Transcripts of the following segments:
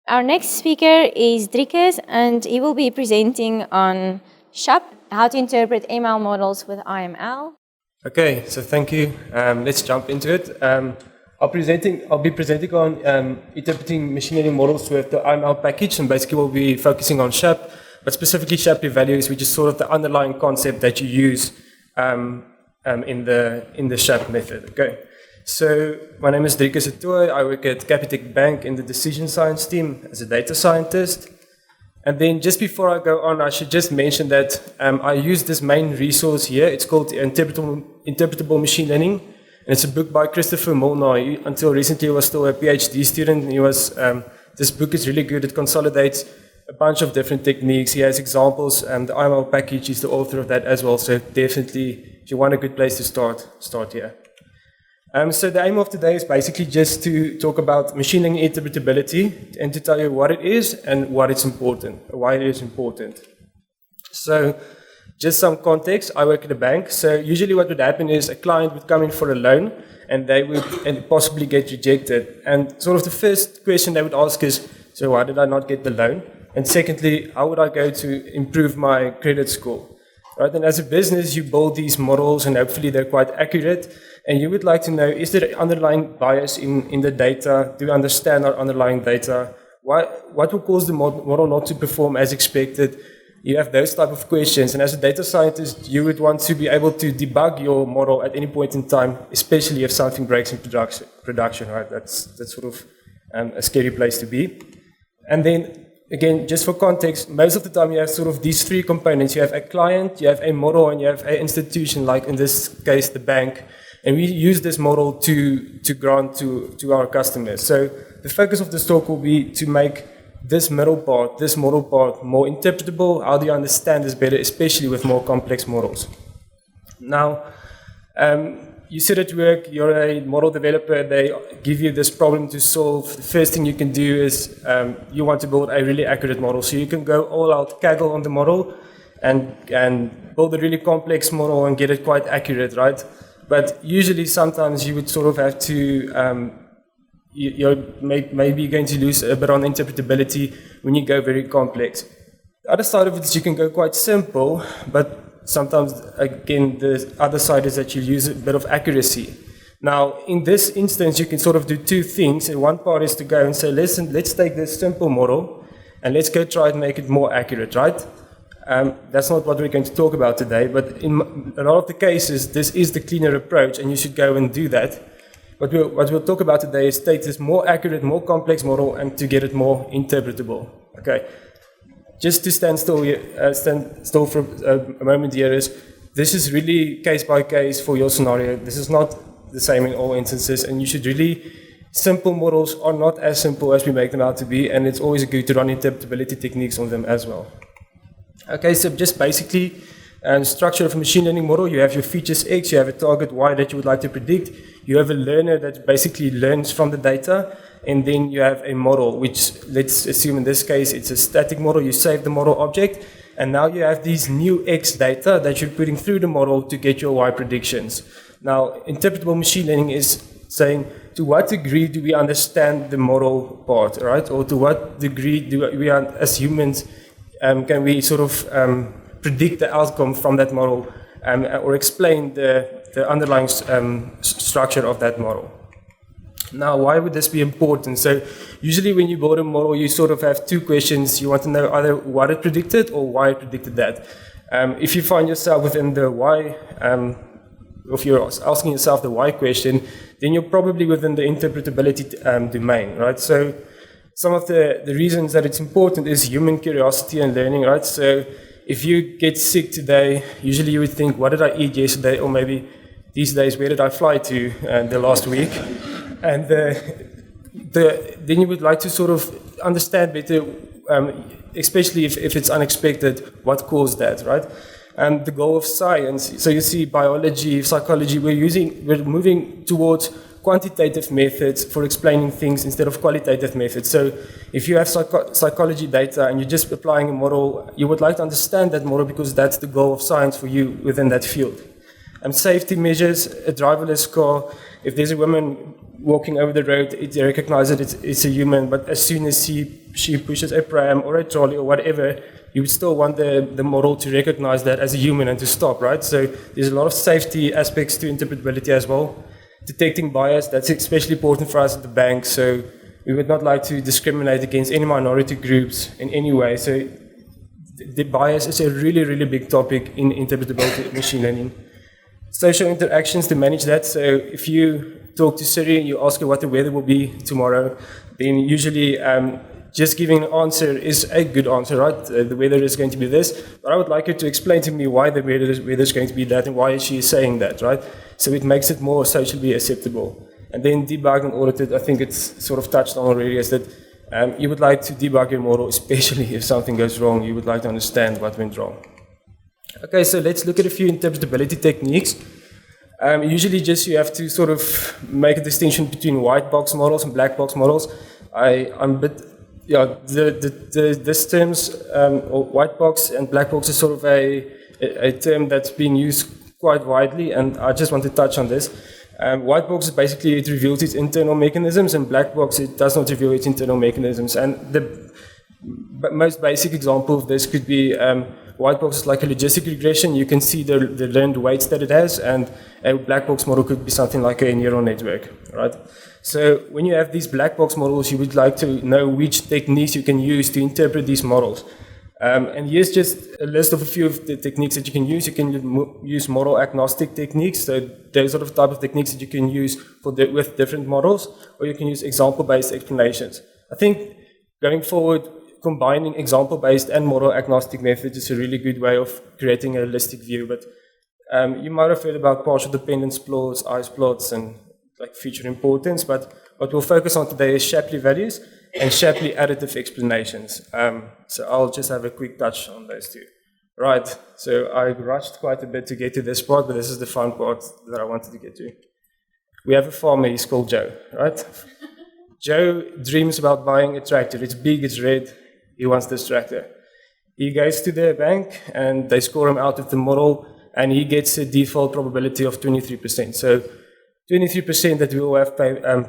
Our next speaker is Drikus, and he will be presenting on SHAP, how to interpret ML models with IML. Okay, so thank you. Let's jump into it. I'll be presenting on interpreting machine learning models with the IML package, and basically we'll be focusing on SHAP, but specifically Shapley Values, which is sort of the underlying concept that you use in the SHAP method. Okay. So my name is Drikus du Toit. I work at Capitec Bank in the decision science team as a data scientist. And then just before I go on, I should just mention that I use this main resource here. It's called Interpretable Machine Learning. And it's a book by Christopher Molnar. Until recently, he was still a PhD student. And this book is really good. It consolidates a bunch of different techniques. He has examples. The IML package is the author of that as well. So definitely, if you want a good place to start here. So the aim of today is basically just to talk about machine learning interpretability and to tell you what it is and why it is important. So just some context, I work at a bank. So usually what would happen is a client would come in for a loan and they would possibly get rejected. And sort of the first question they would ask is, so why did I not get the loan? And secondly, how would I go to improve my credit score? Right? And as a business, you build these models and hopefully they're quite accurate. And you would like to know, is there underlying bias in the data? Do we understand our underlying data? What will cause the model not to perform as expected? You have those type of questions. And as a data scientist, you would want to be able to debug your model at any point in time, especially if something breaks in production, right? That's sort of a scary place to be. And then, again, just for context, most of the time you have sort of these three components. You have a client, you have a model, and you have an institution, like in this case, the bank. And we use this model to grant to our customers. So the focus of this talk will be to make this model part, more interpretable. How do you understand this better, especially with more complex models? Now, you sit at work, you're a model developer, they give you this problem to solve. The first thing you can do is you want to build a really accurate model. So you can go all out Kaggle on the model and build a really complex model and get it quite accurate, right? But usually, sometimes you would sort of have to, you're maybe going to lose a bit on interpretability when you go very complex. The other side of it is you can go quite simple, but sometimes, again, the other side is that you lose a bit of accuracy. Now, in this instance, you can sort of do two things. And one part is to go and say, listen, let's take this simple model and let's go try and make it more accurate, right? That's not what we're going to talk about today, but in a lot of the cases, this is the cleaner approach, and you should go and do that. But what we'll talk about today is take this more accurate, more complex model and to get it more interpretable. Okay, just to stand still for a moment here this is really case by case for your scenario. This is not the same in all instances, and you should really, simple models are not as simple as we make them out to be, and it's always good to run interpretability techniques on them as well. Okay, so just basically, structure of a machine learning model, you have your features X, you have a target Y that you would like to predict, you have a learner that basically learns from the data, and then you have a model, which, let's assume in this case, it's a static model. You save the model object, and now you have these new X data that you're putting through the model to get your Y predictions. Now, interpretable machine learning is saying, to what degree do we understand the model part, right? Or to what degree do we, as humans, can we sort of predict the outcome from that model or explain the underlying structure of that model? Now, why would this be important? So usually when you build a model, you sort of have two questions. You want to know either what it predicted or why it predicted that. If you find yourself within the why, if you're asking yourself the why question, then you're probably within the interpretability domain, right? So some of the reasons that it's important is human curiosity and learning, right? So if you get sick today, usually you would think, what did I eat yesterday? Or maybe these days, where did I fly to the last week? And then you would like to sort of understand better, especially if it's unexpected, what caused that, right? And the goal of science, so you see biology, psychology, we're moving towards quantitative methods for explaining things instead of qualitative methods. So if you have psychology data and you're just applying a model, you would like to understand that model because that's the goal of science for you within that field. Safety measures, a driverless car, if there's a woman walking over the road, it recognizes it's a human, but as soon as she pushes a pram or a trolley or whatever, you would still want the model to recognize that as a human and to stop, right? So there's a lot of safety aspects to interpretability as well. Detecting bias, that's especially important for us at the bank, so we would not like to discriminate against any minority groups in any way. So the bias is a really, really big topic in interpretability machine learning. Social interactions to manage that. So if you talk to Siri and you ask her what the weather will be tomorrow, then usually just giving an answer is a good answer, right? The weather is going to be this. But I would like her to explain to me why the weather is going to be that and why she is saying that, right? So it makes it more socially acceptable. And then debug and audit it, I think it's sort of touched on already, is that you would like to debug your model, especially if something goes wrong, you would like to understand what went wrong. Okay, so let's look at a few interpretability techniques. Usually just you have to sort of make a distinction between white box models and black box models. I'm a bit, yeah, this terms, or white box and black box is sort of a term that's being used quite widely, and I just want to touch on this. White box is basically, it reveals its internal mechanisms, and black box, it does not reveal its internal mechanisms. And the most basic example of this could be white box is like a logistic regression. You can see the learned weights that it has, and a black box model could be something like a neural network, right? So when you have these black box models, you would like to know which techniques you can use to interpret these models. And here's just a list of a few of the techniques that you can use. You can use model agnostic techniques, so those sort of type of techniques that you can use with different models, or you can use example-based explanations. I think going forward, combining example-based and model agnostic methods is a really good way of creating a holistic view. But you might have heard about partial dependence plots, ice plots, and like feature importance. But what we'll focus on today is Shapley values and Shapley additive explanations. So I'll just have a quick touch on those two. Right, so I rushed quite a bit to get to this part, but this is the fun part that I wanted to get to. We have a farmer, he's called Joe, right? Joe dreams about buying a tractor. It's big, it's red, he wants this tractor. He goes to the bank and they score him out of the model, and he gets a default probability of 23%. So 23% that we will have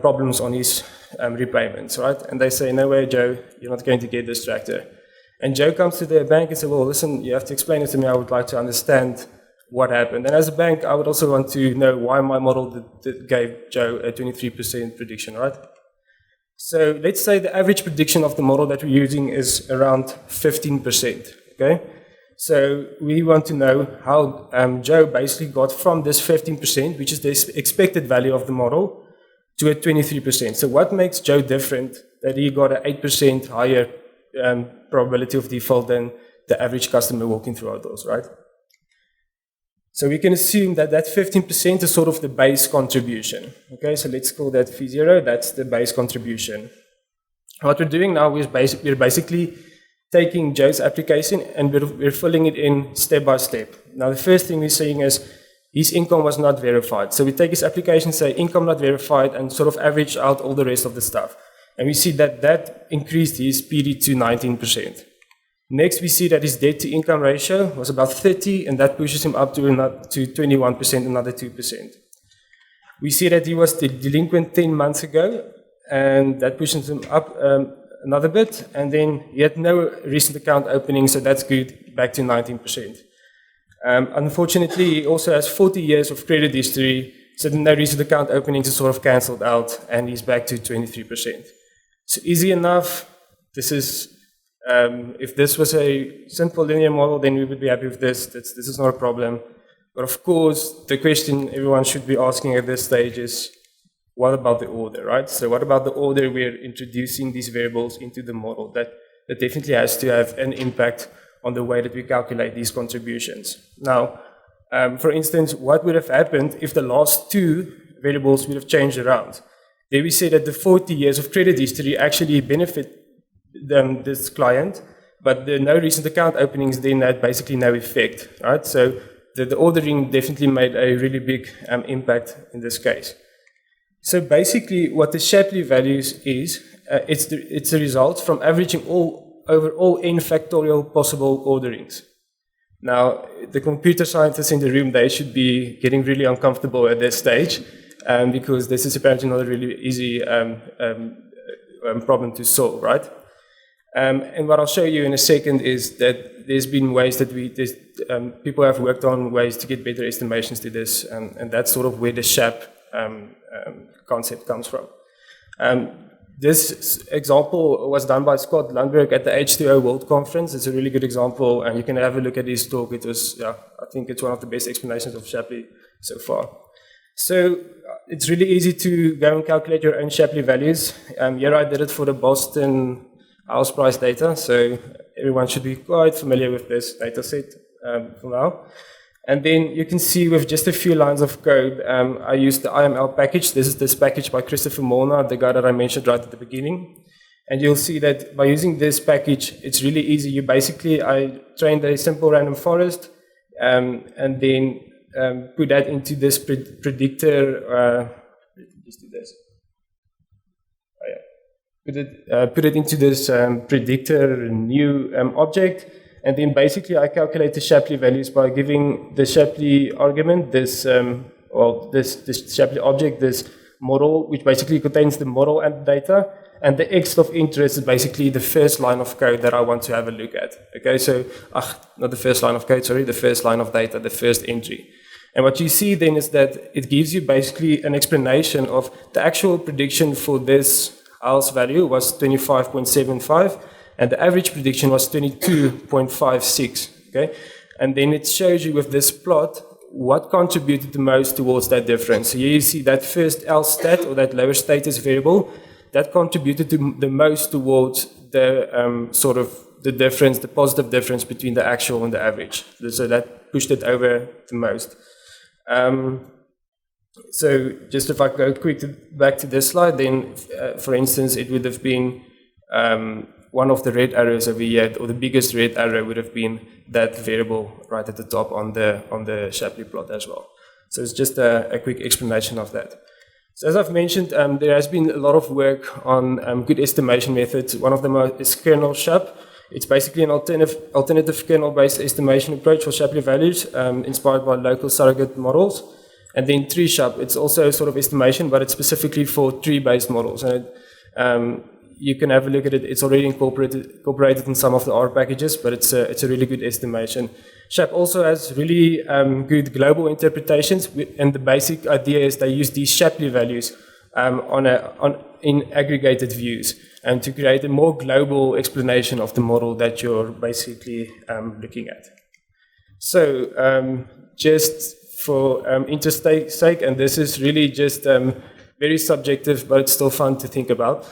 problems on his repayments, right? And they say, no way, Joe, you're not going to get this tractor. And Joe comes to the bank and says, well, listen, you have to explain it to me. I would like to understand what happened. And as a bank, I would also want to know why my model gave Joe a 23% prediction, right? So let's say the average prediction of the model that we're using is around 15%, okay? So we want to know how Joe basically got from this 15%, which is the expected value of the model, to a 23%. So what makes Joe different that he got an 8% higher probability of default than the average customer walking through our doors, right? So we can assume that that 15% is sort of the base contribution. Okay, so let's call that phi0, that's the base contribution. What we're doing now is we're basically taking Joe's application and we're filling it in step by step. Now the first thing we're saying is his income was not verified. So we take his application, say income not verified, and sort of average out all the rest of the stuff. And we see that that increased his PD to 19%. Next, we see that his debt to income ratio was about 30, and that pushes him up to 21%, another 2%. We see that he was delinquent 10 months ago, and that pushes him up another bit, and then he had no recent account opening, so that's good, back to 19%. Unfortunately, he also has 40 years of credit history, so the no recent account openings is sort of cancelled out, and he's back to 23%. So easy enough. This is, if this was a simple linear model, then we would be happy with this. This is not a problem. But of course, the question everyone should be asking at this stage is, what about the order, right? So what about the order we're introducing these variables into the model? That definitely has to have an impact on the way that we calculate these contributions. Now, for instance, what would have happened if the last two variables would have changed around? There we say that the 40 years of credit history actually benefit this client, but the no recent account openings then had basically no effect, right? So the ordering definitely made a really big impact in this case. So basically what the Shapley values is, it's the result from averaging over all n factorial possible orderings. Now, the computer scientists in the room, they should be getting really uncomfortable at this stage, because this is apparently not a really easy problem to solve, right? And what I'll show you in a second is that there's been ways that people have worked on ways to get better estimations to this, and that's sort of where the SHAP concept comes from. This example was done by Scott Lundberg at the H2O World Conference. It's a really good example, and you can have a look at his talk. It was, I think it's one of the best explanations of Shapley so far. So it's really easy to go and calculate your own Shapley values. Here I did it for the Boston house price data, so everyone should be quite familiar with this data set for now. And then you can see with just a few lines of code, I used the IML package. This is this package by Christopher Molnar, the guy that I mentioned right at the beginning. And you'll see that by using this package, it's really easy. I trained a simple random forest, and then put that into this predictor. Let's do this. Put it into this predictor new object. And then basically I calculate the Shapley values by giving the Shapley argument, this Shapley object, this model, which basically contains the model and data. And the X of interest is basically the first line of code that I want to have a look at. Okay, so, not the first line of code, sorry, the first line of data, the first entry. And what you see then is that it gives you basically an explanation of the actual prediction for this house value was 25.75. And the average prediction was 22.56, okay? And then it shows you with this plot what contributed the most towards that difference. So here you see that first L stat, or that lower status variable, that contributed the most towards the sort of the difference, the positive difference between the actual and the average. So that pushed it over the most. So just if I go back to this slide, then for instance, it would have been one of the red arrows over here, or the biggest red arrow would have been that variable right at the top on the Shapley plot as well. So it's just a quick explanation of that. So as I've mentioned, there has been a lot of work on good estimation methods. One of them is kernel SHAP. It's basically an alternative kernel-based estimation approach for Shapley values, inspired by local surrogate models. And then tree SHAP, it's also a sort of estimation, but it's specifically for tree-based models. And you can have a look at it. It's already incorporated in some of the R packages, but it's a really good estimation. SHAP also has really good global interpretations, and the basic idea is they use these Shapley values in aggregated views, and to create a more global explanation of the model that you're basically looking at. So just for interest's sake, and this is really just very subjective, but it's still fun to think about.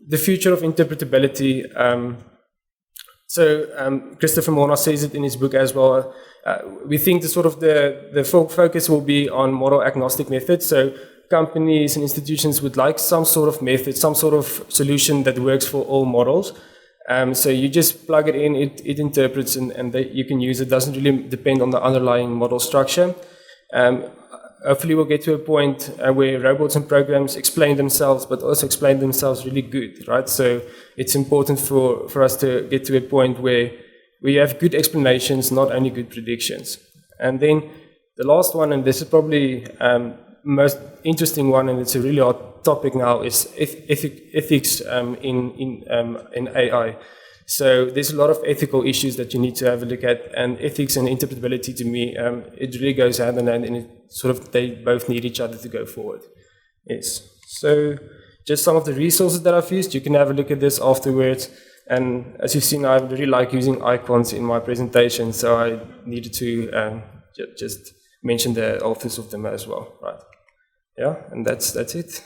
The future of interpretability. Christopher Molnar says it in his book as well. We think the focus will be on model agnostic methods. So companies and institutions would like some sort of method, some sort of solution that works for all models. So you just plug it in, it interprets, and you can use it. It doesn't really depend on the underlying model structure. Hopefully we'll get to a point where robots and programs explain themselves, but also explain themselves really good, right? So it's important for us to get to a point where we have good explanations, not only good predictions. And then the last one, and this is probably most interesting one, and it's a really hot topic now, is ethics in AI. So there's a lot of ethical issues that you need to have a look at, and ethics and interpretability, to me, it really goes hand in hand, and they both need each other to go forward. Yes. So just some of the resources that I've used. You can have a look at this afterwards. And as you've seen, I really like using icons in my presentation, so I needed to just mention the authors of them as well, right? Yeah, and that's it.